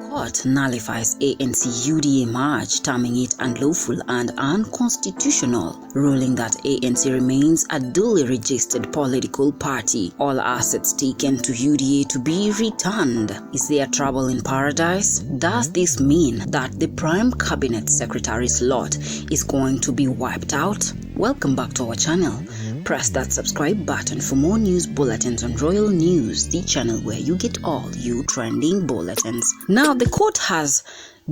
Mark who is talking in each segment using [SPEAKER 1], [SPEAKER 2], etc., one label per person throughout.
[SPEAKER 1] Court nullifies ANC UDA march, terming it unlawful and unconstitutional, ruling that ANC remains a duly registered political party. All assets taken to UDA to be returned. Is there trouble in paradise? Does this mean that the Prime Cabinet Secretary's lot is going to be wiped out? Welcome back to our channel. Press that subscribe button for more news bulletins on Royal News, the channel where you get all you trending bulletins. Now, the court has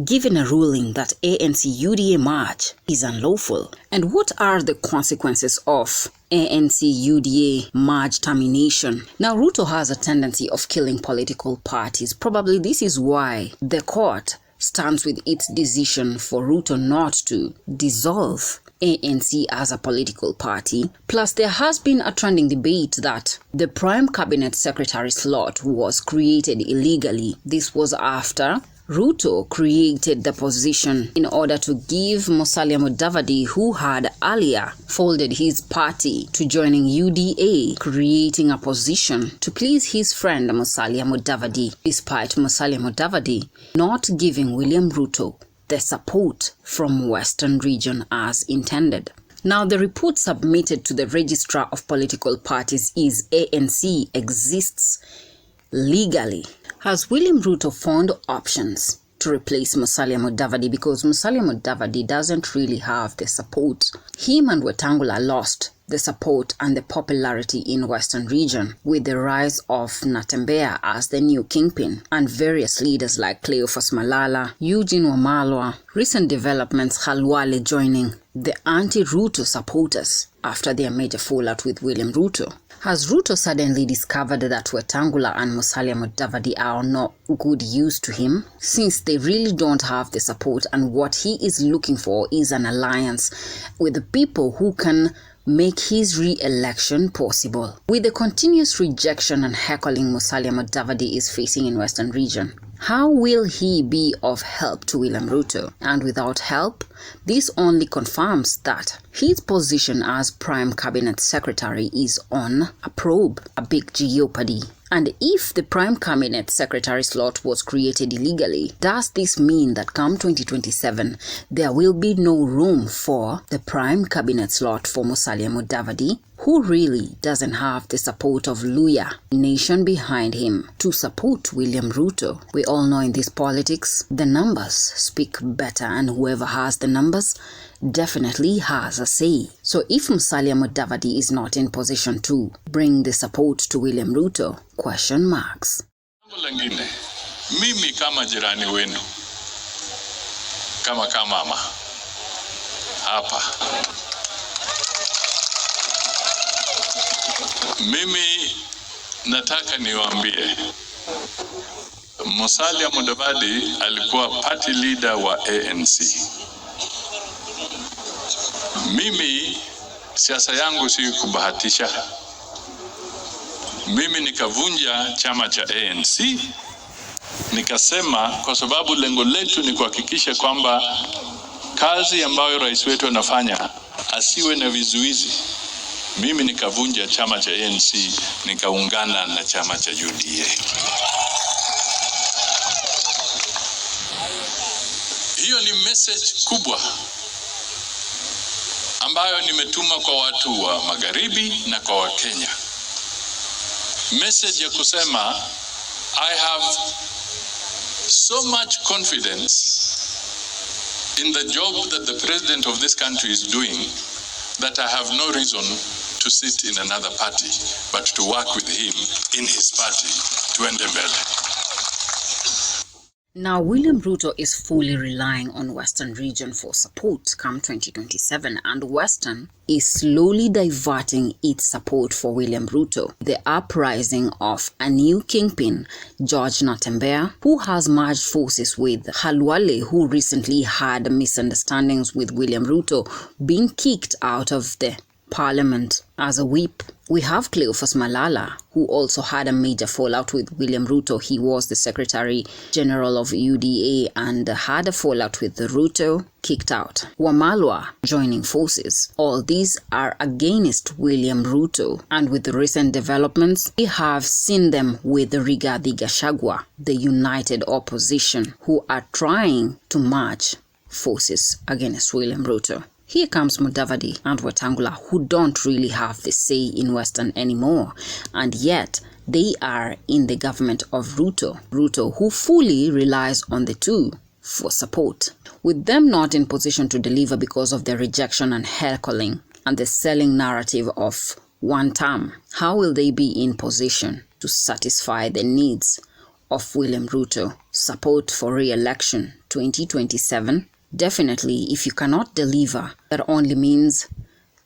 [SPEAKER 1] given a ruling that ANC UDA march is unlawful. And what are the consequences of ANC UDA march termination? Now, Ruto has a tendency of killing political parties. Probably this is why the court stands with its decision for Ruto not to dissolve ANC as a political party. Plus, there has been a trending debate that the Prime Cabinet Secretary slot was created illegally. This was after Ruto created the position in order to give Musalia Mudavadi, who had earlier folded his party to joining UDA, creating a position to please his friend Musalia Mudavadi, despite Musalia Mudavadi not giving William Ruto the support from Western region as intended. Now, the report submitted to the Registrar of Political Parties is ANC exists legally. Has William Ruto found options to replace Musalia Mudavadi? Because Musalia Mudavadi doesn't really have the support. Him and Wetangula lost the support and the popularity in Western region with the rise of Natembeya as the new kingpin and various leaders like Cleophas Malala, Eugene Wamalwa. Recent developments, Khalwale joining the anti-Ruto supporters after their major fallout with William Ruto. Has Ruto suddenly discovered that Wetangula and Musalia Mudavadi are not good use to him, since they really don't have the support, and what he is looking for is an alliance with the people who can make his re-election possible? With the continuous rejection and heckling Musalia Mudavadi is facing in Western region, how will he be of help to William Ruto? And without help, this only confirms that his position as Prime Cabinet Secretary is on a probe, a big jeopardy. And if the Prime Cabinet Secretary slot was created illegally, does this mean that come 2027, there will be no room for the Prime Cabinet slot for Musalia Mudavadi, who really doesn't have the support of Luhya nation behind him to support William Ruto? We all know in this politics, the numbers speak better, and whoever has the numbers definitely has a say. So if Musalia Mudavadi is not in position to bring the support to William Ruto, question marks.
[SPEAKER 2] Lengine, mimi kama jirani wenu, kama mama, hapa. Mimi nataka niwaambie, Musalia Mudavadi alikuwa party leader wa ANC. Mimi siasa yangu si kubahatisha. Mimi nikavunja chama cha ANC, nikasema kwa sababu lengo letu ni kuhakikisha kwamba kazi ambayo rais wetu anafanya asiwe na vizuizi. Mimi nikavunja chama cha ANC, nikaungana na chama cha UDA. Hiyo ni message kubwa ambayo nimetuma kwa watu wa magharibi na kwa Wakenya. Message ya kusema, I have so much confidence in the job that the president of this country is doing that I have no reason to sit in another party, but to work with him in his party, tuende mbele.
[SPEAKER 1] Now, William Ruto is fully relying on Western region for support come 2027, and Western is slowly diverting its support for William Ruto. The uprising of a new kingpin, George Natembeya, who has merged forces with Khalwale, who recently had misunderstandings with William Ruto, being kicked out of the parliament as a whip. We have Cleophas Malala, who also had a major fallout with William Ruto. He was the Secretary General of UDA and had a fallout with Ruto, kicked out. Wamalwa joining forces. All these are against William Ruto. And with the recent developments, we have seen them with Rigathi Gachagua, the united opposition, who are trying to march forces against William Ruto. Here comes Mudavadi and Wetangula, who don't really have the say in Western anymore, and yet they are in the government of Ruto. Ruto, who fully relies on the two for support. With them not in position to deliver because of the rejection and heckling and the selling narrative of one term, how will they be in position to satisfy the needs of William Ruto? Support for re-election 2027? Definitely, if you cannot deliver, that only means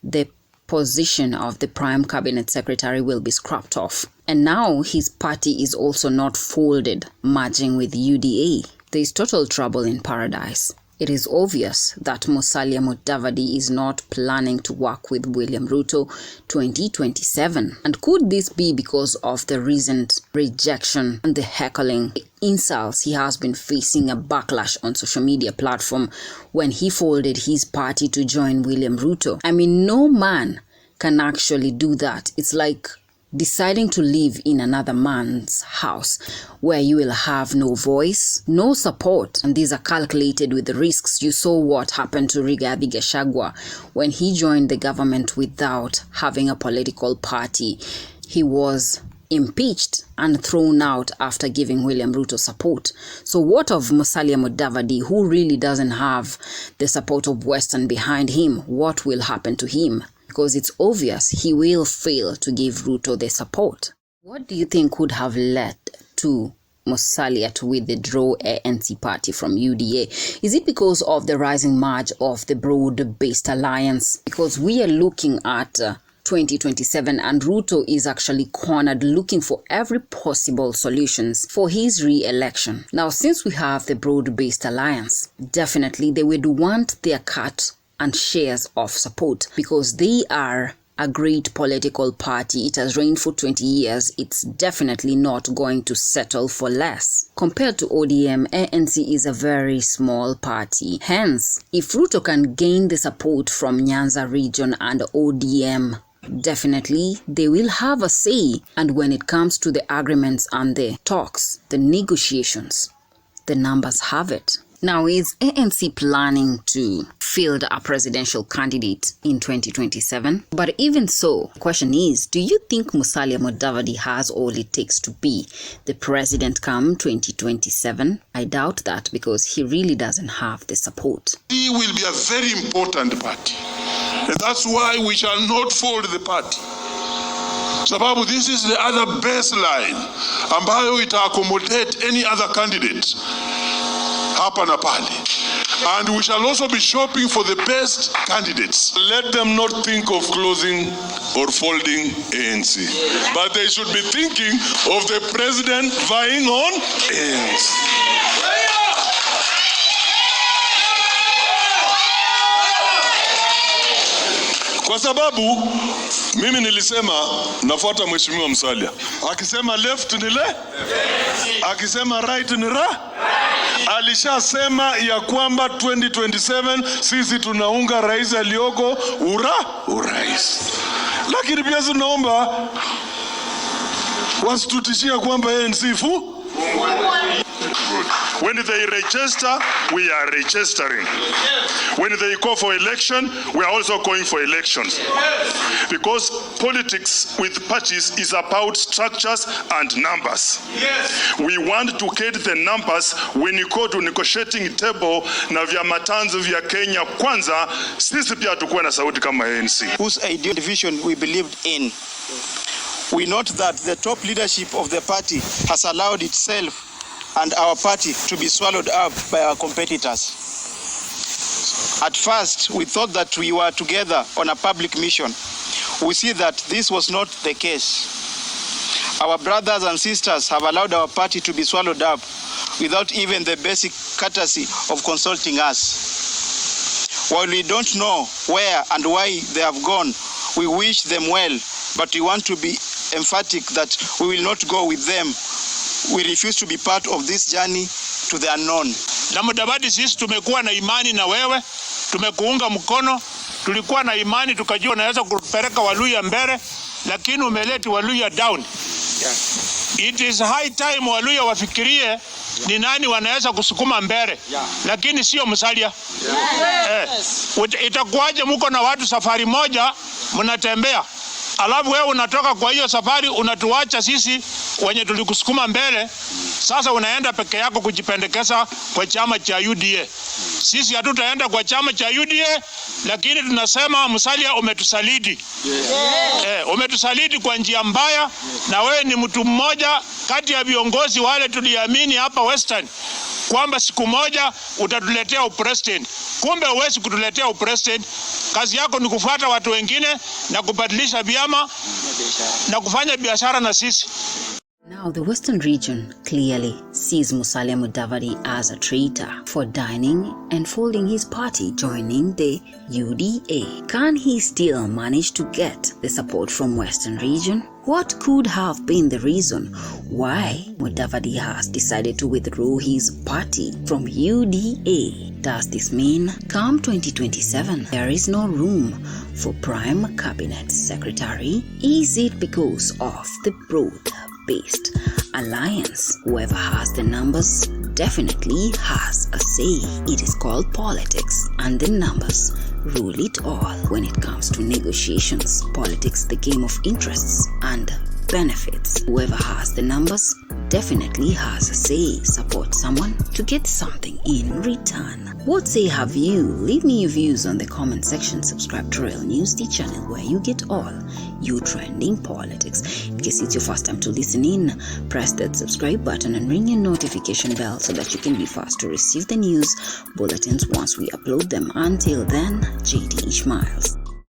[SPEAKER 1] the position of the Prime Cabinet Secretary will be scrapped off. And now his party is also not folded, merging with UDA. There is total trouble in paradise. It is obvious that Musalia Mudavadi is not planning to work with William Ruto 2027. And could this be because of the recent rejection and the heckling, the insults he has been facing a backlash on social media platform when he folded his party to join William Ruto? I mean, no man can actually do that. It's like deciding to live in another man's house where you will have no voice, no support, and these are calculated with the risks. You saw what happened to Rigathi Gachagua when he joined the government without having a political party. He was impeached and thrown out after giving William Ruto support. So what of Musalia Mudavadi, who really doesn't have the support of Western behind him? What will happen to him? Because it's obvious he will fail to give Ruto the support. What do you think could have led to Musalia to withdraw ANC party from UDA? Is it because of the rising march of the broad-based alliance? Because we are looking at 2027 and Ruto is actually cornered looking for every possible solutions for his re-election. Now, since we have the broad-based alliance, definitely they would want their cut and shares of support because they are a great political party. It has reigned for 20 years. It's definitely not going to settle for less. Compared to ODM, ANC is a very small party. Hence, if Ruto can gain the support from Nyanza region and ODM, definitely they will have a say. And when it comes to the agreements and the talks, the negotiations, the numbers have it. Now, is ANC planning to field a presidential candidate in 2027? But even so, the question is, do you think Musalia Mudavadi has all it takes to be the president come 2027? I doubt that because he really doesn't have the support.
[SPEAKER 3] He will be a very important party. And that's why we shall not fold the party. Sababu, this is the other baseline ambayo ita accommodate any other candidate hapa na pale. And we shall also be shopping for the best candidates. Let them not think of closing or folding ANC. But they should be thinking of the president vying on ANC. Kwa sababu mimi nilisema nafuata mheshimiwa Musalia. Akisema left ni le, akisema right ni ra. Alishasema ya kwamba 2027 sisi tunaunga rais aliyoko urais. Lakini pia tunaomba wasitutishia kwamba yeye nsifu. When they register, we are registering. When they call for election, we are also going for elections. Because politics with parties is about structures and numbers. We want to get the numbers when you go to negotiating table na vyama tanzu vya Kenya kwanza, sisi pia tukuwe na sauti kama ANC.
[SPEAKER 4] Whose ideal division we believed in. We note that the top leadership of the party has allowed itself and our party to be swallowed up by our competitors. At first, we thought that we were together on a public mission. We see that this was not the case. Our brothers and sisters have allowed our party to be swallowed up without even the basic courtesy of consulting us. While we don't know where and why they have gone, We wish them well, but we want to be emphatic that we will not go with them. We refuse to be part of this journey to the unknown.
[SPEAKER 5] Na Mudavadi, sisi tumekuwa na imani na wewe, tumekuunga mkono, tulikuwa na imani tukajua unaweza kupeleka Waluya mbele, lakini umeleta Waluya down. It is high time Waluya wafikirie ni nani wanaweza kusukuma mbele, lakini sio Musalia. Itakuwaje mko na watu safari moja mnatembea, alafu wewe unatoka kwa hiyo safari unatuacha sisi wenye tulikusukuma mbele, sasa unaenda peke yako kujipendekeza kwa chama cha UDA. Sisi hatutaenda kwa chama cha UDA, lakini tunasema Musalia umetusaliti. Umetusaliti kwa njia mbaya, na wewe ni mtu mmoja kati ya viongozi wale tuliamini hapa Western kwamba siku moja utatuletea upresident. Kumbe huwezi kutuletea upresident. Kazi yako ni kufuata watu wengine na kubadilisha vyama na kufanya biashara na sisi.
[SPEAKER 1] Now, the Western region clearly sees Musalia Mudavadi as a traitor for dining and folding his party, joining the UDA. Can he still manage to get the support from Western region? What could have been the reason why Mudavadi has decided to withdraw his party from UDA? Does this mean come 2027 there is no room for Prime Cabinet Secretary? Is it because of the broad-based alliance? Whoever has the numbers definitely has a say. It is called politics, and the numbers rule it all when it comes to negotiations. Politics, the game of interests and benefits. Whoever has the numbers definitely has a say. Support someone to get something in return. What say have you? Leave me your views on the comment section. Subscribe to Real News, the channel where you get all your trending politics. In case it's your first time to listen in, press that subscribe button and ring your notification bell so that you can be fast to receive the news bulletins once we upload them. Until then, JD Ishmaels.